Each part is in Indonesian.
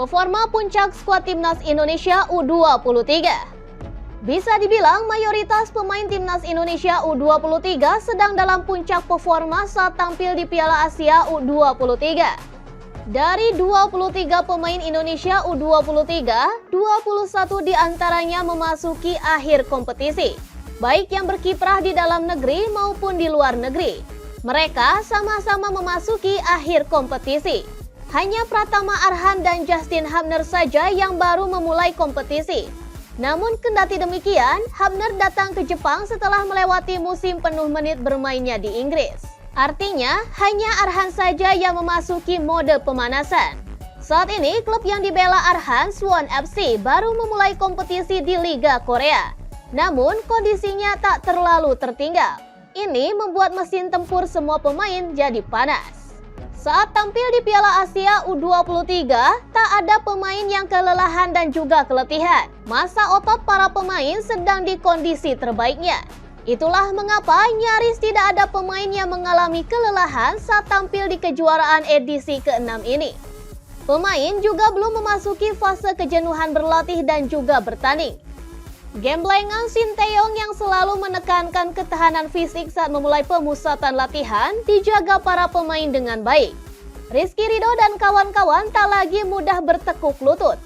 Performa puncak skuad Timnas Indonesia U23. Bisa dibilang mayoritas pemain Timnas Indonesia U23 sedang dalam puncak performa saat tampil di Piala Asia U23. Dari 23 pemain Indonesia U23, 21 diantaranya memasuki akhir kompetisi, baik yang berkiprah di dalam negeri maupun di luar negeri. Mereka sama-sama memasuki akhir kompetisi. Hanya Pratama Arhan dan Justin Hubner saja yang baru memulai kompetisi. Namun kendati demikian, Hubner datang ke Jepang setelah melewati musim penuh menit bermainnya di Inggris. Artinya, hanya Arhan saja yang memasuki mode pemanasan. Saat ini, klub yang dibela Arhan, Suwon FC, baru memulai kompetisi di Liga Korea. Namun, kondisinya tak terlalu tertinggal. Ini membuat mesin tempur semua pemain jadi panas. Saat tampil di Piala Asia U23, tak ada pemain yang kelelahan dan juga keletihan. Masa otot para pemain sedang di kondisi terbaiknya. Itulah mengapa nyaris tidak ada pemain yang mengalami kelelahan saat tampil di kejuaraan edisi ke-6 ini. Pemain juga belum memasuki fase kejenuhan berlatih dan juga bertanding. Gemblengan Sinteyong yang selalu menekankan ketahanan fisik saat memulai pemusatan latihan dijaga para pemain dengan baik. Rizky Ridho dan kawan-kawan tak lagi mudah bertekuk lutut.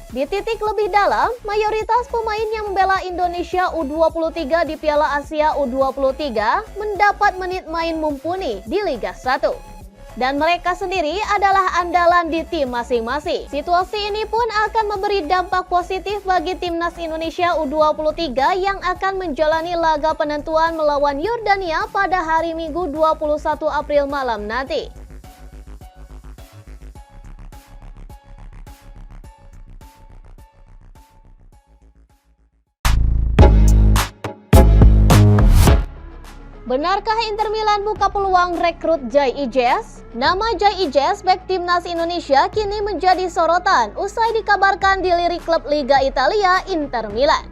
Di titik lebih dalam, mayoritas pemain yang membela Indonesia U23 di Piala Asia U23 mendapat menit main mumpuni di Liga 1. Dan mereka sendiri adalah andalan di tim masing-masing. Situasi ini pun akan memberi dampak positif bagi Timnas Indonesia U23 yang akan menjalani laga penentuan melawan Yordania pada hari Minggu 21 April malam nanti. Benarkah Inter Milan buka peluang rekrut Jai Ijes? Nama Jai Ijes, bek Timnas Indonesia, kini menjadi sorotan usai dikabarkan dilirik klub Liga Italia Inter Milan.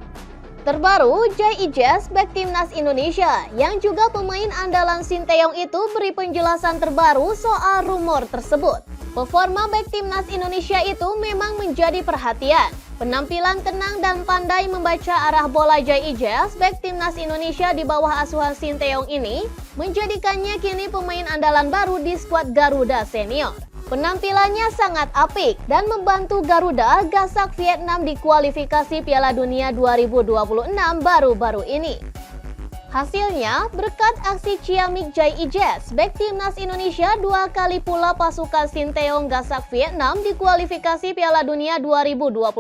Terbaru, Jai Ijes, bek Timnas Indonesia, yang juga pemain andalan Sinteyong itu beri penjelasan terbaru soal rumor tersebut. Performa bek Timnas Indonesia itu memang menjadi perhatian. Penampilan tenang dan pandai membaca arah bola Jai Ijes, bek Timnas Indonesia di bawah asuhan Sinteyong ini, menjadikannya kini pemain andalan baru di skuad Garuda Senior. Penampilannya sangat apik dan membantu Garuda gasak Vietnam di kualifikasi Piala Dunia 2026 baru-baru ini. Hasilnya, berkat aksi ciamik Jai Ijes, bek Timnas Indonesia dua kali pula pasukan Sinteyong gasak Vietnam di kualifikasi Piala Dunia 2026.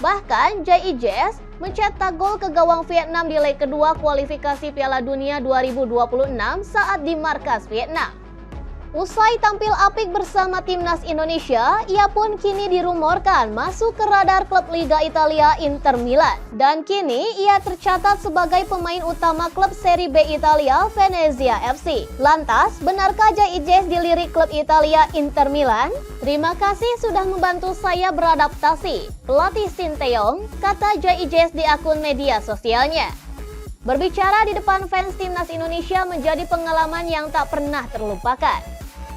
Bahkan, Jai Ijes mencetak gol ke gawang Vietnam di leg kedua kualifikasi Piala Dunia 2026 saat di markas Vietnam. Usai tampil apik bersama Timnas Indonesia, ia pun kini dirumorkan masuk ke radar klub Liga Italia Inter Milan. Dan kini ia tercatat sebagai pemain utama klub Serie B Italia Venezia FC. Lantas, benarkah Jai Ijes dilirik klub Italia Inter Milan? Terima kasih sudah membantu saya beradaptasi. Pelatih Sinteyong, kata Jai Ijes di akun media sosialnya. Berbicara di depan fans Timnas Indonesia menjadi pengalaman yang tak pernah terlupakan.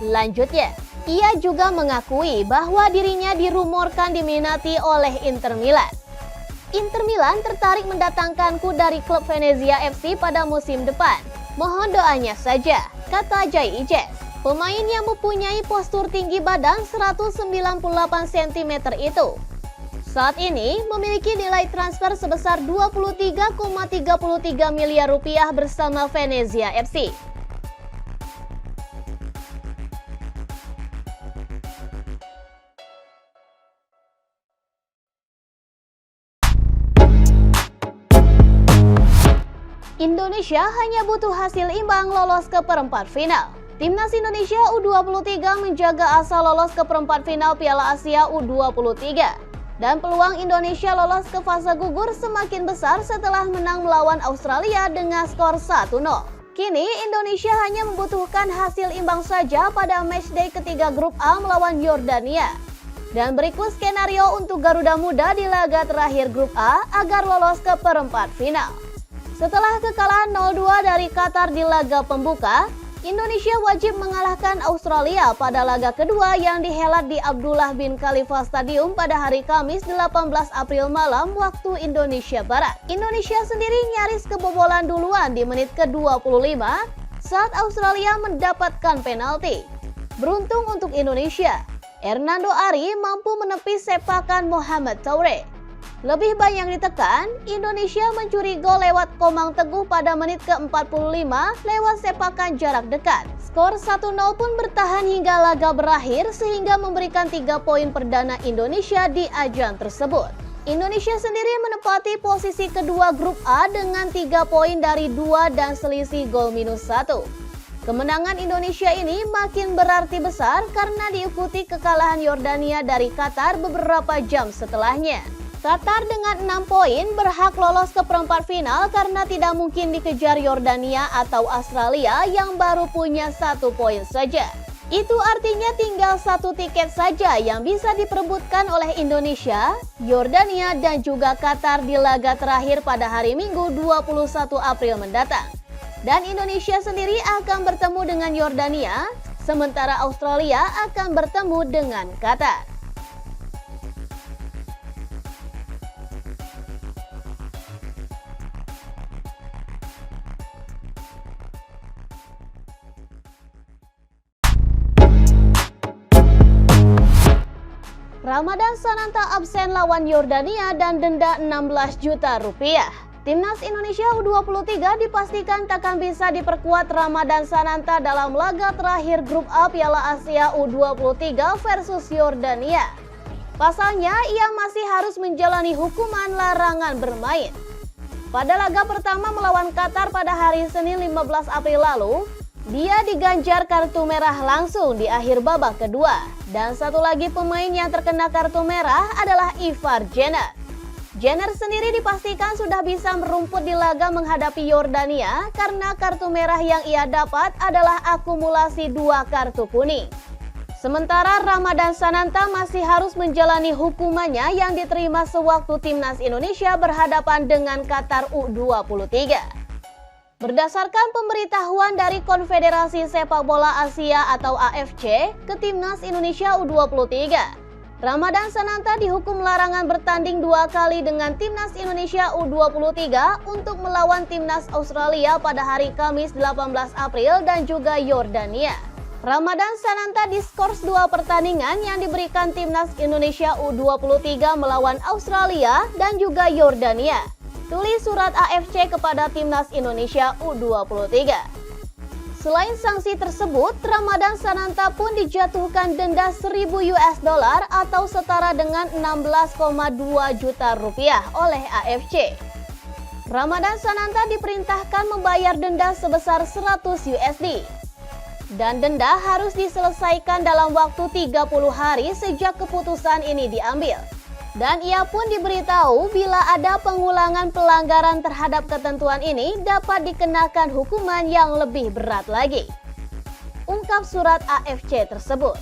Lanjutnya, ia juga mengakui bahwa dirinya dirumorkan diminati oleh Inter Milan. Inter Milan tertarik mendatangkanku dari klub Venezia FC pada musim depan. Mohon doanya saja, kata Jai Ijes. Pemain yang mempunyai postur tinggi badan 198 cm itu saat ini memiliki nilai transfer sebesar 23,33 miliar rupiah bersama Venezia FC. Indonesia hanya butuh hasil imbang lolos ke perempat final. Timnas Indonesia U23 menjaga asa lolos ke perempat final Piala Asia U23. Dan peluang Indonesia lolos ke fase gugur semakin besar setelah menang melawan Australia dengan skor 1-0. Kini Indonesia hanya membutuhkan hasil imbang saja pada matchday ketiga grup A melawan Yordania. Dan berikut skenario untuk Garuda Muda di laga terakhir grup A agar lolos ke perempat final. Setelah kekalahan 0-2 dari Qatar di laga pembuka, Indonesia wajib mengalahkan Australia pada laga kedua yang dihelat di Abdullah bin Khalifa Stadium pada hari Kamis 18 April malam waktu Indonesia Barat. Indonesia sendiri nyaris kebobolan duluan di menit ke-25 saat Australia mendapatkan penalti. Beruntung untuk Indonesia, Hernando Ari mampu menepis sepakan Mohamed Toure. Lebih banyak ditekan, Indonesia mencuri gol lewat Komang Teguh pada menit ke-45 lewat sepakan jarak dekat. Skor 1-0 pun bertahan hingga laga berakhir sehingga memberikan 3 poin perdana Indonesia di ajang tersebut. Indonesia sendiri menempati posisi kedua grup A dengan 3 poin dari 2 dan selisih gol -1. Kemenangan Indonesia ini makin berarti besar karena diikuti kekalahan Yordania dari Qatar beberapa jam setelahnya. Qatar dengan 6 poin berhak lolos ke perempat final karena tidak mungkin dikejar Yordania atau Australia yang baru punya 1 poin saja. Itu artinya tinggal 1 tiket saja yang bisa diperebutkan oleh Indonesia, Yordania, dan juga Qatar di laga terakhir pada hari Minggu 21 April mendatang. Dan Indonesia sendiri akan bertemu dengan Yordania, sementara Australia akan bertemu dengan Qatar. Ramadan Sananta absen lawan Yordania dan denda 16 juta rupiah. Timnas Indonesia U23 dipastikan takkan bisa diperkuat Ramadan Sananta dalam laga terakhir grup A Piala Asia U23 versus Yordania. Pasalnya, ia masih harus menjalani hukuman larangan bermain. Pada laga pertama melawan Qatar pada hari Senin 15 April lalu, dia diganjar kartu merah langsung di akhir babak kedua. Dan satu lagi pemain yang terkena kartu merah adalah Ivar Jenner. Jenner sendiri dipastikan sudah bisa merumput di laga menghadapi Yordania karena kartu merah yang ia dapat adalah akumulasi 2 kartu kuning. Sementara Ramadan Sananta masih harus menjalani hukumannya yang diterima sewaktu timnas Indonesia berhadapan dengan Qatar U23. Berdasarkan pemberitahuan dari Konfederasi Sepak Bola Asia atau AFC ke Timnas Indonesia U23, Ramadan Sananta dihukum larangan bertanding 2 kali dengan Timnas Indonesia U23 untuk melawan Timnas Australia pada hari Kamis 18 April dan juga Yordania. Ramadan Sananta diskors 2 pertandingan yang diberikan Timnas Indonesia U23 melawan Australia dan juga Yordania. Tulis surat AFC kepada Timnas Indonesia U23. Selain sanksi tersebut, Ramadan Sananta pun dijatuhkan denda $1.000 atau setara dengan 16,2 juta rupiah oleh AFC. Ramadan Sananta diperintahkan membayar denda sebesar $100 dan denda harus diselesaikan dalam waktu 30 hari sejak keputusan ini diambil. Dan ia pun diberitahu bila ada pengulangan pelanggaran terhadap ketentuan ini dapat dikenakan hukuman yang lebih berat lagi. Ungkap surat AFC tersebut.